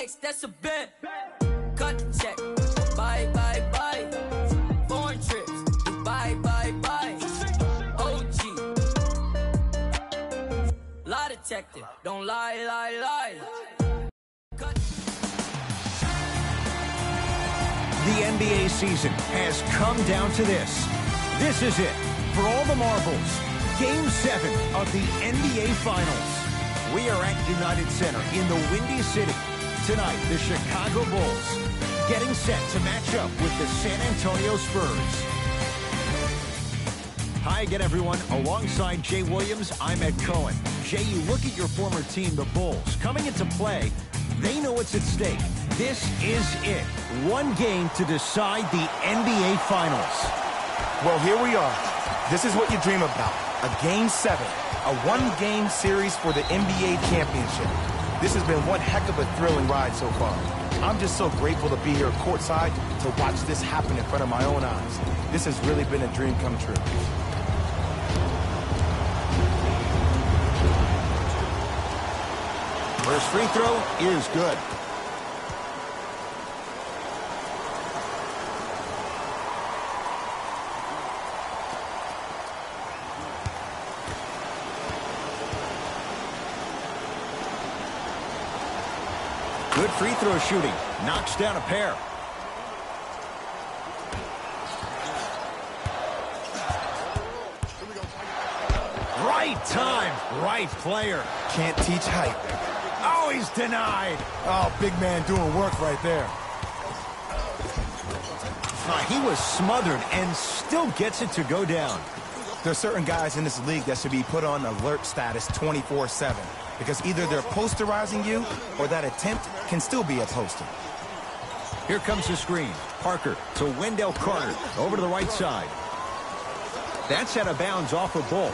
likes, that's a bet. Cut the check. Bye, bye, bye. Foreign trips. Bye, bye, bye. OG. Lie detector. Don't lie, lie, lie. Cut. The NBA season has come down to this. This is it. For all the marbles, Game 7 of the NBA Finals. We are at United Center in the Windy City. Tonight, the Chicago Bulls getting set to match up with the San Antonio Spurs. Hi again, everyone. Alongside Jay Williams, I'm Ed Cohen. Jay, you look at your former team, the Bulls, coming into play. They know what's at stake. This is it. One game to decide the NBA Finals. Well, here we are. This is what you dream about. A Game 7. A one-game series for the NBA championship. This has been one heck of a thrilling ride so far. I'm just so grateful to be here courtside to watch this happen in front of my own eyes. This has really been a dream come true. First free throw is good. Good free throw shooting. Knocks down a pair. Right time, right player. Can't teach height. Oh, he's denied. Oh, big man doing work right there. He was smothered and still gets it to go down. There are certain guys in this league that should be put on alert status 24/7. Because either they're posterizing you, or that attempt can still be a poster. Here comes the screen. Parker to Wendell Carter. Over to the right side. That's out of bounds off a Bull.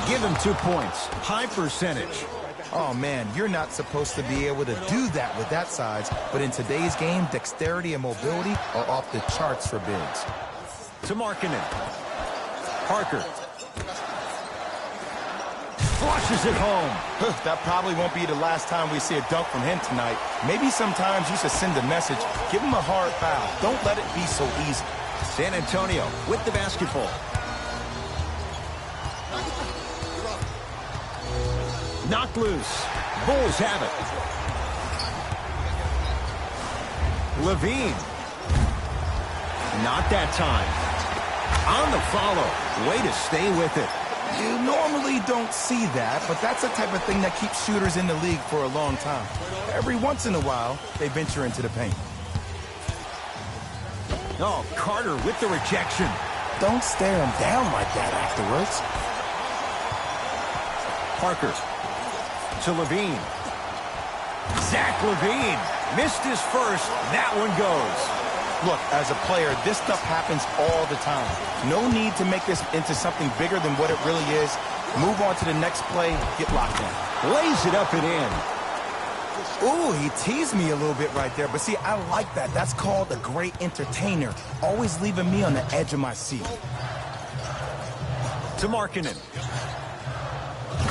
Give him 2 points. High percentage. Oh, man, you're not supposed to be able to do that with that size, but in today's game, dexterity and mobility are off the charts for bigs. To Markkanen. Parker. Flushes it home. That probably won't be the last time we see a dunk from him tonight. Maybe sometimes you should send a message. Give him a hard foul. Don't let it be so easy. San Antonio with the basketball. Knocked loose. Bulls have it. Levine. Not that time. On the follow. Way to stay with it. You normally don't see that, but that's the type of thing that keeps shooters in the league for a long time. Every once in a while, they venture into the paint. Oh, Carter with the rejection. Don't stare him down like that afterwards. Parker. To Levine. Zach Levine missed his first. That one goes. Look, as a player, this stuff happens all the time. No need to make this into something bigger than what it really is. Move on to the next play, get locked in. Lays it up and in. Ooh, he teased me a little bit right there. But see, I like that. That's called a great entertainer. Always leaving me on the edge of my seat. To Markkanen.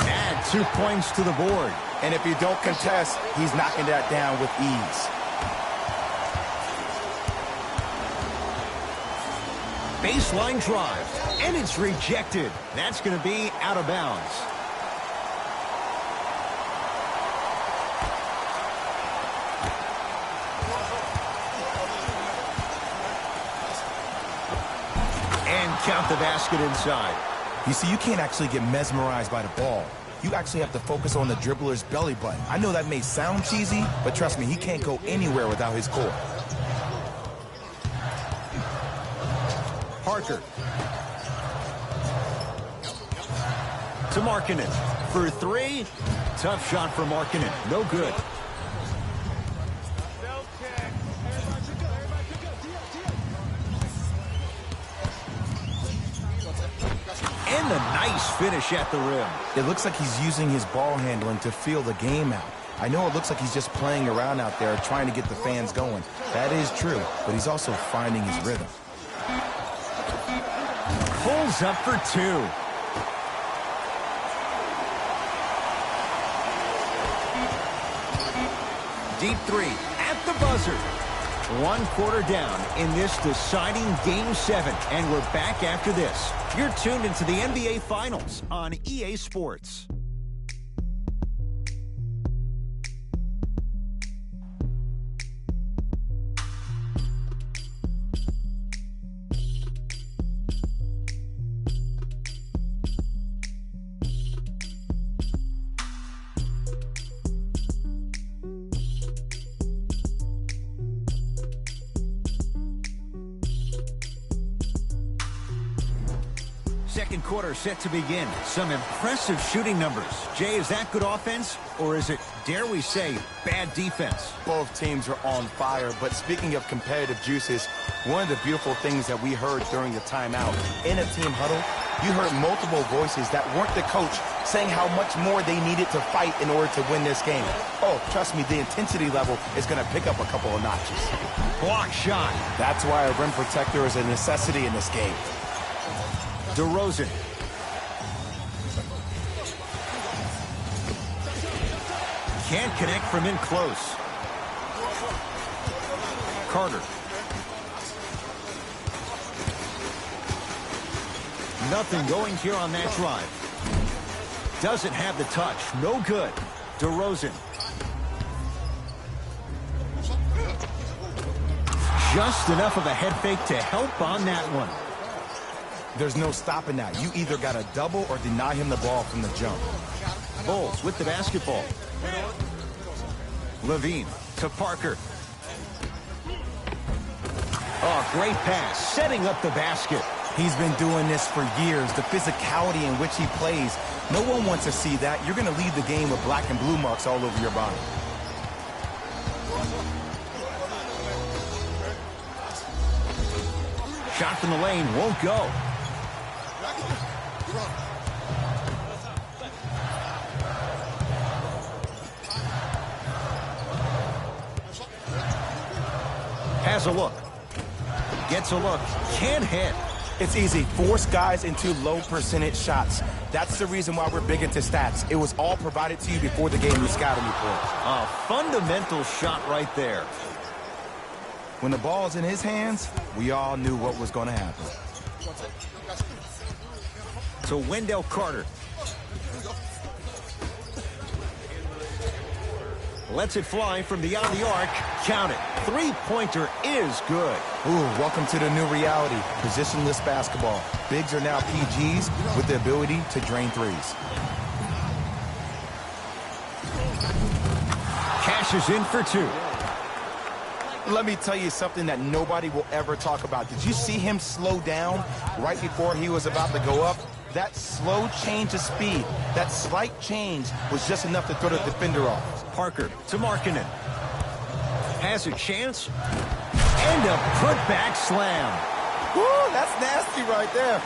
Add 2 points to the board. And if you don't contest, he's knocking that down with ease. Baseline drive. And it's rejected. That's going to be out of bounds. And count the basket inside. You see, you can't actually get mesmerized by the ball. You actually have to focus on the dribbler's belly button. I know that may sound cheesy, but trust me, he can't go anywhere without his core. Parker. To Markkanen. For 3. Tough shot for Markkanen. No good. And a nice finish at the rim. It looks like he's using his ball handling to feel the game out. I know it looks like he's just playing around out there trying to get the fans going. That is true, but he's also finding his rhythm. Pulls up for two. Deep three at the buzzer. 1 quarter down in this deciding Game 7, and we're back after this. You're tuned into the NBA Finals on EA Sports. Second quarter set to begin. Some impressive shooting numbers. Jay, is that good offense, or is it, dare we say, bad defense? Both teams are on fire, but speaking of competitive juices, one of the beautiful things that we heard during the timeout, in a team huddle, you heard multiple voices that weren't the coach saying how much more they needed to fight in order to win this game. Oh, trust me, the intensity level is going to pick up a couple of notches. Block shot. That's why a rim protector is a necessity in this game. DeRozan. Can't connect from in close. Carter. Nothing going here on that drive. Doesn't have the touch. No good. DeRozan. Just enough of a head fake to help on that one. There's no stopping that. You either got to double or deny him the ball from the jump. Bulls with the basketball. Levine to Parker. Oh, great pass. Setting up the basket. He's been doing this for years. The physicality in which he plays. No one wants to see that. You're going to leave the game with black and blue marks all over your body. Shot from the lane won't go. Has a look. Gets a look. Can't hit. It's easy. Force guys into low percentage shots. That's the reason why we're big into stats. It was all provided to you before the game in the scouting report. A fundamental shot right there. When the ball's in his hands, we all knew what was going to happen. To Wendell Carter. Lets it fly from beyond the arc. Count it. Three-pointer is good. Ooh, welcome to the new reality. Positionless basketball. Bigs are now PGs with the ability to drain threes. Cashes in for two. Let me tell you something that nobody will ever talk about. Did you see him slow down right before he was about to go up? That slow change of speed, that slight change was just enough to throw the defender off. Parker to Markkanen. Has a chance. And a putback slam. Woo, that's nasty right there.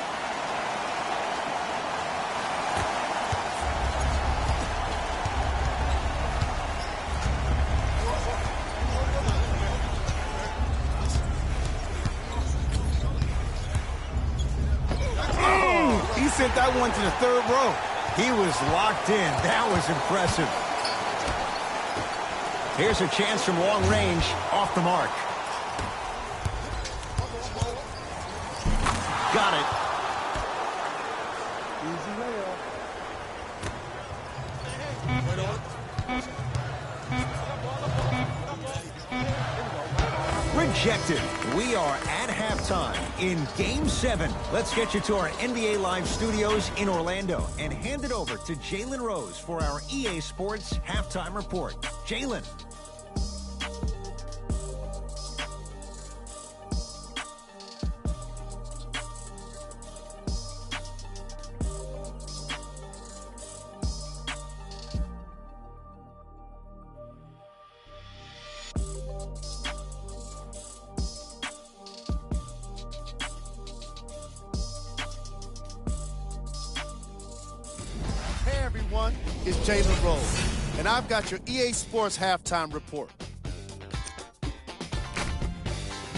He sent that one to the third row. He was locked in. That was impressive. Here's a chance from long range. Off the mark. Got it. Rejected. We are at halftime in Game 7. Let's get you to our NBA Live studios in Orlando and hand it over to Jalen Rose for our EA Sports Halftime Report. Jalen. It's Jalen Rose, and I've got your EA Sports Halftime Report.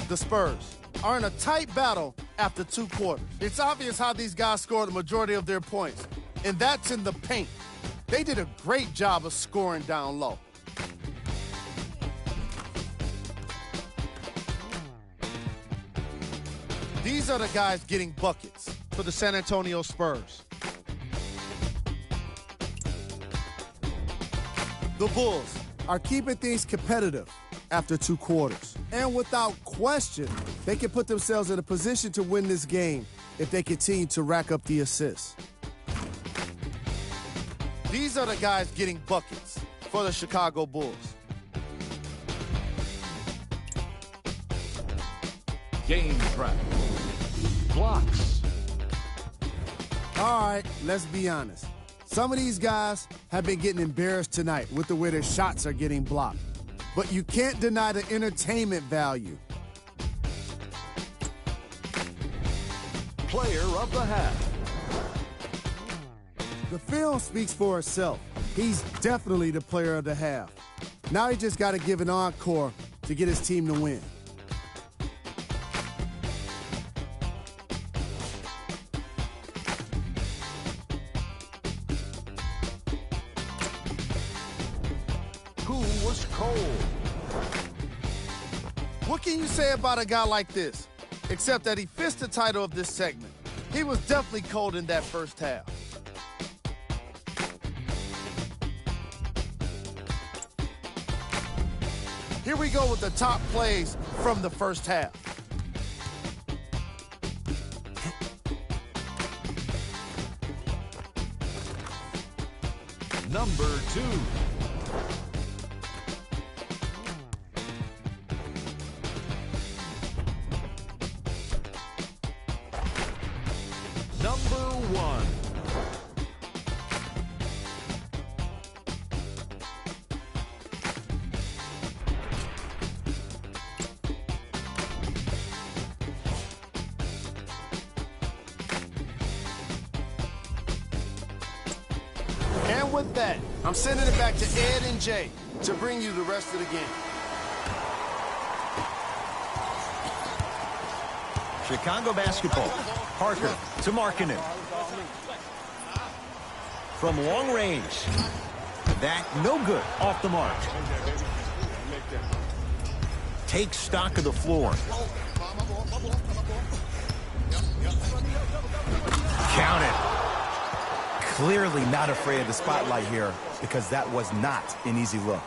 The Spurs are in a tight battle after 2 quarters. It's obvious how these guys score the majority of their points, and that's in the paint. They did a great job of scoring down low. These are the guys getting buckets for the San Antonio Spurs. The Bulls are keeping things competitive after 2 quarters. And without question, they can put themselves in a position to win this game if they continue to rack up the assists. These are the guys getting buckets for the Chicago Bulls. Game trap. Blocks. All right, let's be honest. Some of these guys have been getting embarrassed tonight with the way their shots are getting blocked. But you can't deny the entertainment value. Player of the half. The film speaks for itself. He's definitely the player of the half. Now he just got to give an encore to get his team to win. Who was cold? What can you say about a guy like this? Except that he fits the title of this segment. He was definitely cold in that first half. Here we go with the top plays from the first half. Number 2. Number 1. And with that, I'm sending it back to Ed and Jay to bring you the rest of the game. Chicago basketball. Parker to Markkanen. From long range. That no good. Off the mark. Take stock of the floor. Count it. Clearly not afraid of the spotlight here because that was not an easy look.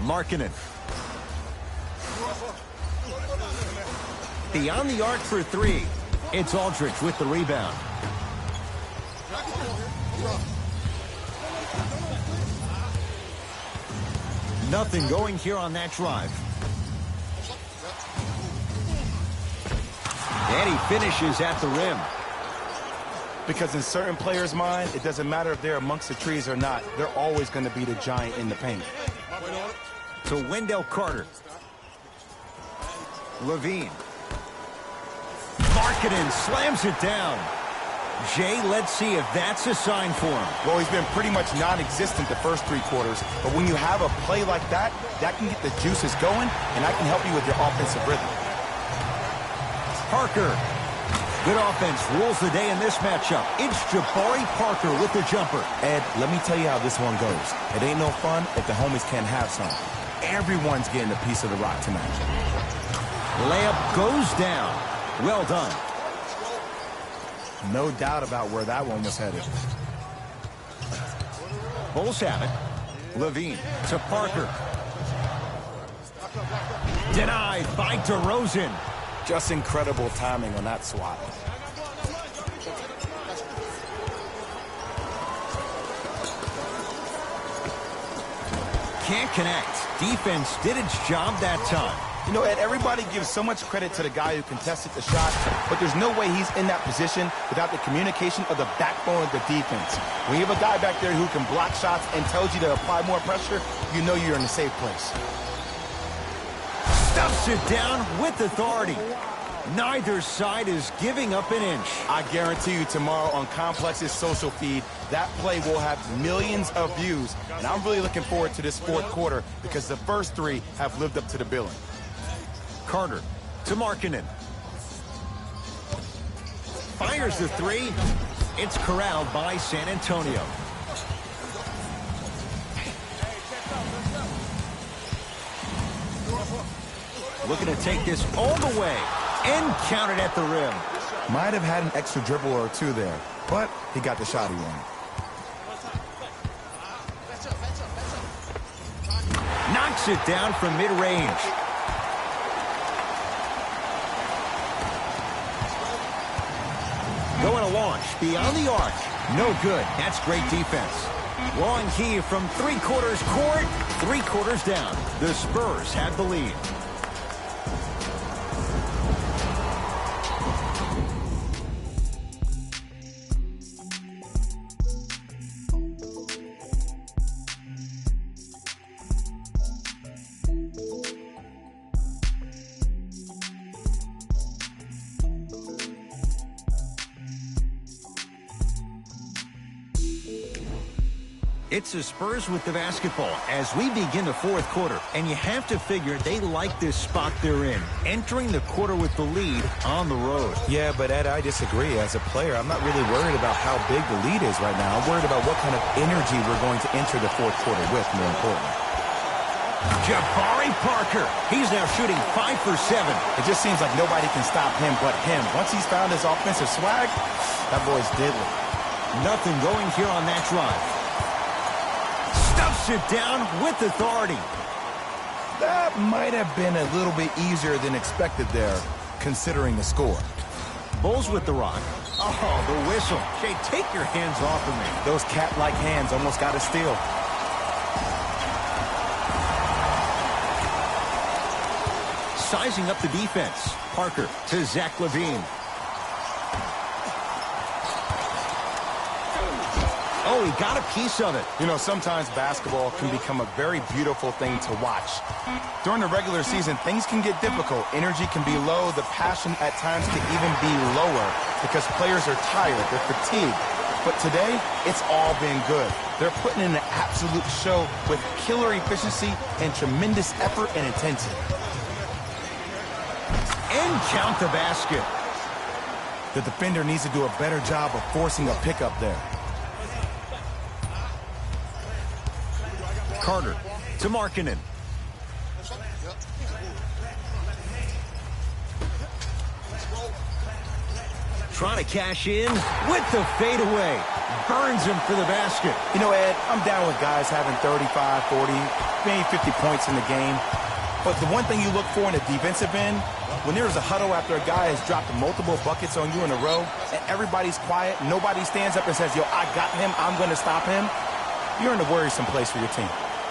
Markkanen. Beyond the arc for 3. It's Aldridge with the rebound. Nothing going here on that drive. And he finishes at the rim. Because in certain players' mind, it doesn't matter if they're amongst the trees or not. They're always going to be the giant in the paint. To Wendell Carter. Levine. Markkanen slams it down. Jay, let's see if that's a sign for him. Well, he's been pretty much non-existent the first 3 quarters, but when you have a play like that, that can get the juices going, and that can help you with your offensive rhythm. Parker. Good offense rules the day in this matchup. It's Jabari Parker with the jumper. Ed, let me tell you how this one goes. It ain't no fun if the homies can't have some. Everyone's getting a piece of the rock tonight. Layup goes down. Well done. No doubt about where that one was headed. Bulls have it. Levine to Parker. Denied by DeRozan. Just incredible timing on that swat. Can't connect. Defense did its job that time. You know, Ed, everybody gives so much credit to the guy who contested the shot, but there's no way he's in that position without the communication of the backbone of the defense. When you have a guy back there who can block shots and tells you to apply more pressure, you know you're in a safe place. Stuffs it down with authority. Neither side is giving up an inch. I guarantee you tomorrow on Complex's social feed, that play will have millions of views. And I'm really looking forward to this fourth quarter because the first three have lived up to the billing. Carter to Markkanen. Fires the three. It's corralled by San Antonio. Looking to take this all the way and count it at the rim. Might have had an extra dribble or two there, but he got the shot he wanted. Knocks it down from mid-range. Going to launch beyond the arc. No good. That's great defense. Long key from three-quarters court, three-quarters down. The Spurs have the lead. It's the Spurs with the basketball as we begin the fourth quarter. And you have to figure they like this spot they're in, entering the quarter with the lead on the road. Yeah, but Ed, I disagree. As a player, I'm not really worried about how big the lead is right now. I'm worried about what kind of energy we're going to enter the fourth quarter with, more importantly. Jabari Parker. He's now shooting 5 for 7. It just seems like nobody can stop him but him. Once he's found his offensive swag, that boy's deadly. Nothing going here on that drive. Stuffs it down with authority. That might have been a little bit easier than expected there, considering the score. Bulls with the rock. Oh, the whistle. Jay, take your hands off of me. Those cat-like hands almost got a steal. Sizing up the defense. Parker to Zach LaVine. Oh, he got a piece of it. You know, sometimes basketball can become a very beautiful thing to watch. During the regular season, things can get difficult. Energy can be low. The passion at times can even be lower because players are tired. They're fatigued. But today, it's all been good. They're putting in an absolute show with killer efficiency and tremendous effort and intensity. And count the basket. The defender needs to do a better job of forcing a pickup there. Carter to Markkanen. Trying to cash in with the fadeaway. Burns him for the basket. You know, Ed, I'm down with guys having 35, 40, maybe 50 points in the game. But the one thing you look for in a defensive end, when there's a huddle after a guy has dropped multiple buckets on you in a row, and everybody's quiet, nobody stands up and says, yo, I got him, I'm going to stop him, you're in a worrisome place for your team.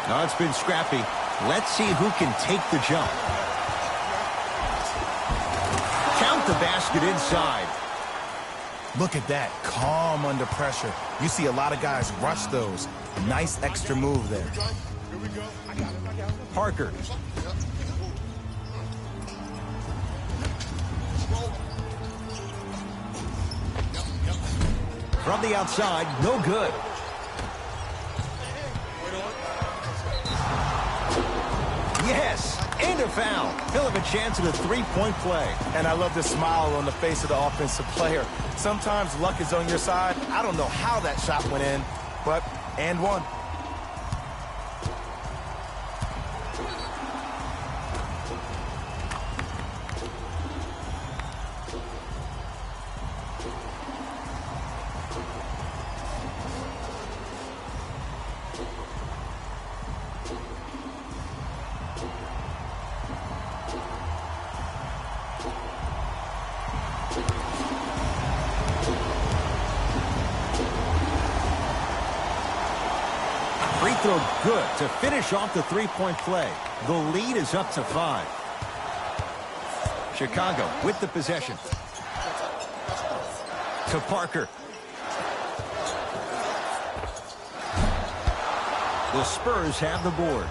No, it's been scrappy. Let's see who can take the jump. Count the basket inside. Look at that, calm under pressure. You see a lot of guys rush those. Nice extra move there. Parker. From the outside, no good. Yes, and a foul. He'll have a chance at a three-point play. And I love the smile on the face of the offensive player. Sometimes luck is on your side. I don't know how that shot went in, but and one. Free throw good to finish off the three-point play. The lead is up to 5. Chicago with the possession. To Parker. The Spurs have the board.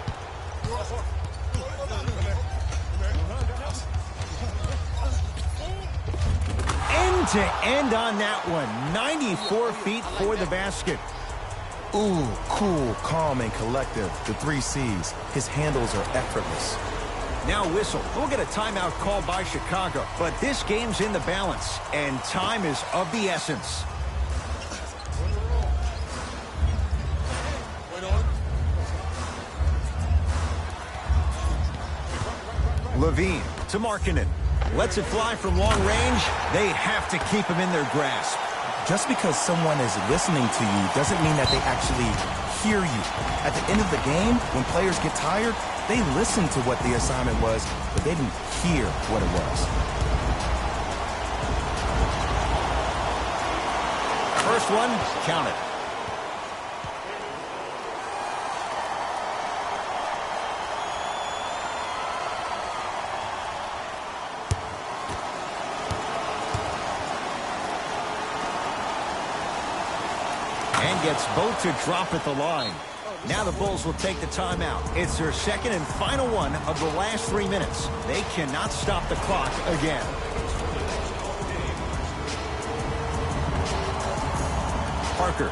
to end on that one. 94 feet for the basket. Ooh, cool, calm, and collective. The 3 C's. His handles are effortless. Now whistle. We'll get a timeout called by Chicago. But this game's in the balance, and time is of the essence. Levine to Markkanen. Lets it fly from long range. They have to keep him in their grasp. Just because someone is listening to you doesn't mean that they actually hear you. At the end of the game, when players get tired, they listen to what the assignment was, but they didn't hear what it was. First one, count it. And gets both to drop at the line. Now the Bulls will take the timeout. It's their second and final one of the last 3 minutes. They cannot stop the clock again. Parker.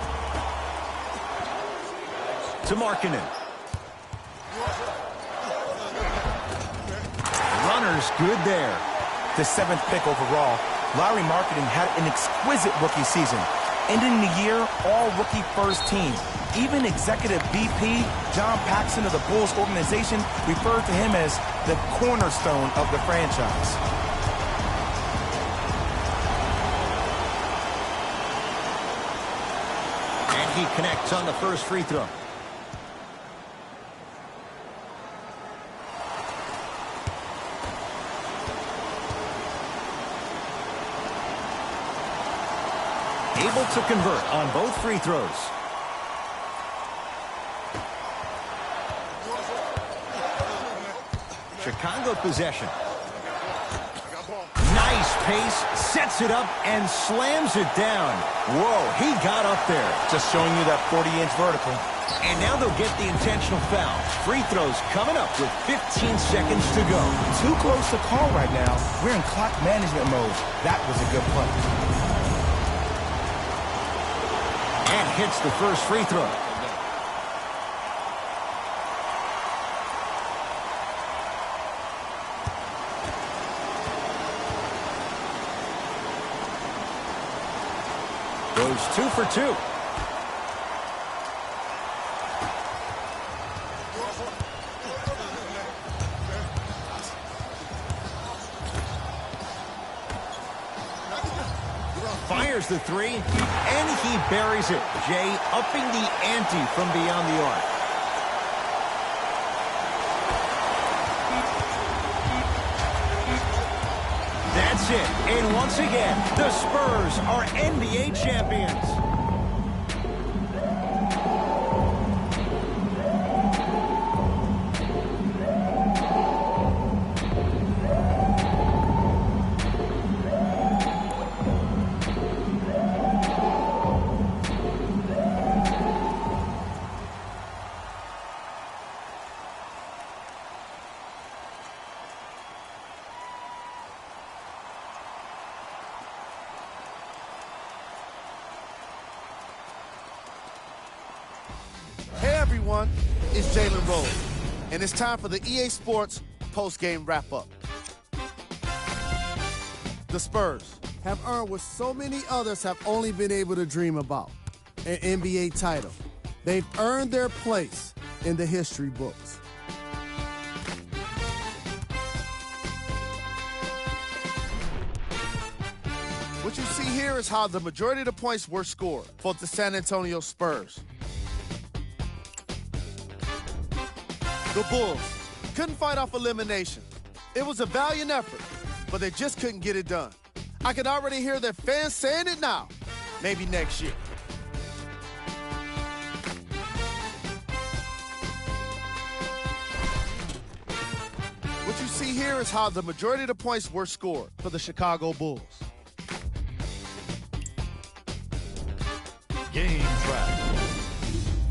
To Markkanen. Runner's good there. The 7th pick overall, Lauri Markkanen had an exquisite rookie season. Ending the year, all-rookie first team. Even Executive VP John Paxson of the Bulls organization referred to him as the cornerstone of the franchise. And he connects on the first free throw. Able to convert on both free throws. Chicago possession. Nice pace, sets it up, and slams it down. Whoa, he got up there. Just showing you that 40-inch vertical. And now they'll get the intentional foul. Free throws coming up with 15 seconds to go. Too close to call right now. We're in clock management mode. That was a good play. And hits the first free throw. Goes 2 for 2. Fires the 3, and he buries it. Jay upping the ante from beyond the arc. That's it. And once again, the Spurs are NBA champions. Everyone, it's Jalen Rose, and it's time for the EA Sports post-game wrap-up. The Spurs have earned what so many others have only been able to dream about, an NBA title. They've earned their place in the history books. What you see here is how the majority of the points were scored for the San Antonio Spurs. The Bulls couldn't fight off elimination. It was a valiant effort, but they just couldn't get it done. I can already hear their fans saying it now. Maybe next year. What you see here is how the majority of the points were scored for the Chicago Bulls. Game track.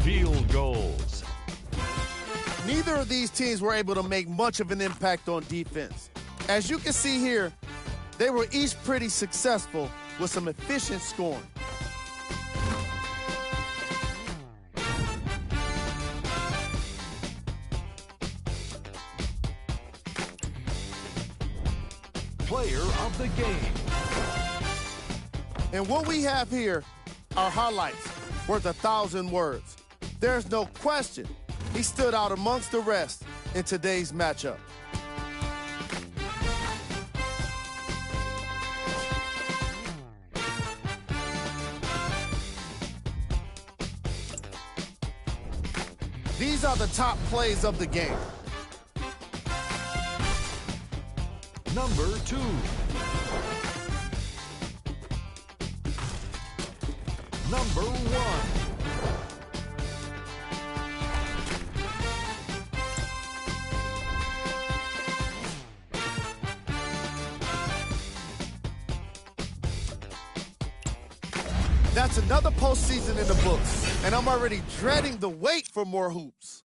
Field goals. Neither of these teams were able to make much of an impact on defense. As you can see here, they were each pretty successful with some efficient scoring. Player of the game. And what we have here are highlights worth 1,000 words. There's no question he stood out amongst the rest in today's matchup. These are the top plays of the game. Number 2. Number 1. That's another postseason in the books, and I'm already dreading the wait for more hoops.